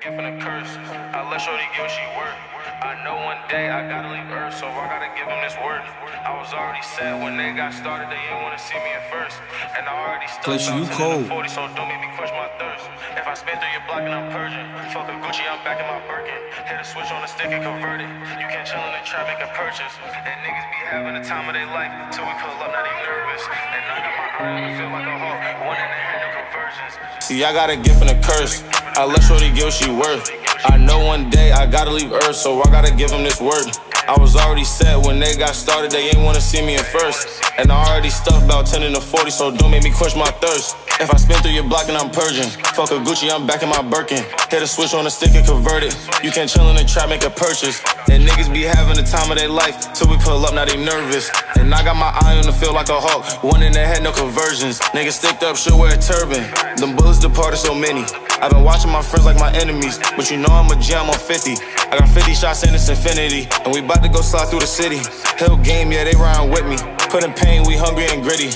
gift and a curse. I let shorty get what she worth. I know one day I gotta leave Earth, so I gotta give them this word. I was already set when they got started, they didn't wanna see me at first. And I already stuck about 10 to 40, so don't make me quench my thirst. If I spin through your block and I'm purging, fuck a Gucci, I'm back in my Birkin. Hit a switch on the stick and convert it. You can't chill in the trap, make a purchase. And niggas be having the time of their life till we pull up, not even nervous. And I got my eye on the field like a hawk, one in the head, no conversions. See, I got a gift and a curse. I let shorty get what she worth. I know one day I gotta leave Earth, so I gotta give them this word. I was already set when they got started, they ain't wanna see me at first. And I already stuffed about 10 to 40, so don't make me quench my thirst. If I spin through your block and I'm purging, fuck a Gucci, I'm back in my Birkin. Hit a switch on the stick and convert it. You can't chill in the trap, make a purchase. And niggas be having the time of their life till we pull up, now they nervous. And I got my eye on the field like a hawk, one in the head, no conversions. Niggas sticked up, should wear a turban. Them bullets departed so many. I've been watching my friends like my enemies, but you know I'm a G, I'm on 50. I got 50 shots in this infinity, and we bout to go slide through the city. Hill game, yeah, they riding with me. Put in pain, we hungry and gritty.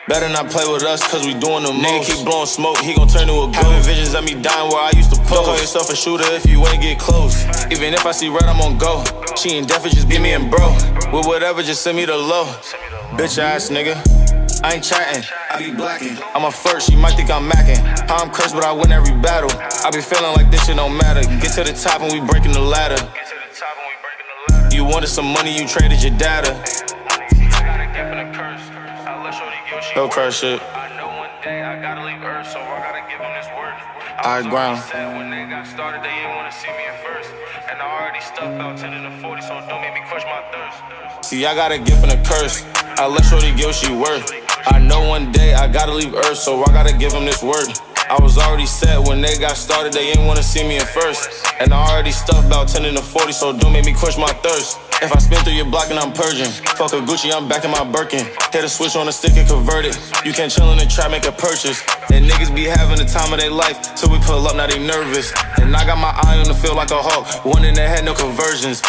Better not play with us, cause we doing the most. Nigga keep blowing smoke, he gon' turn to a ghost. Having visions of me dying where I used to pose. Don't call yourself a shooter if you ain't get close. Even if I see red, I'm on go. She ain't deaf, just beat me and bro. With whatever, just send me the low. Bitch ass nigga, I ain't chatting, I be blacking. I'm a first, she might think I'm macking. How I'm cursed, but I win every battle. I be feeling like this shit don't matter. Get to the top and we breaking the ladder. You wanted some money, you traded your data. No curse shit. I know one day I gotta leave Earth, so I gotta give them this word. I ground. When they got started, they didn't wanna see me at first. And I already stuffed about 10 to 40, so don't make me quench my thirst. See, I got a gift and a curse. I let shorty get what she worth. I know one day I gotta leave Earth, so I gotta give them this word. I was already set when they got started, they ain't wanna see me at first. And I already stuffed about 10 to 40, so don't make me quench my thirst. If I spin through your block and I'm purging, fuck a Gucci, I'm back in my Birkin. Hit a switch on the stick and convert it. You can't chill in the trap, make a purchase. And niggas be having the time of their life till we pull up, now they nervous. And I got my eye on the field like a hawk, one in the head, no conversions.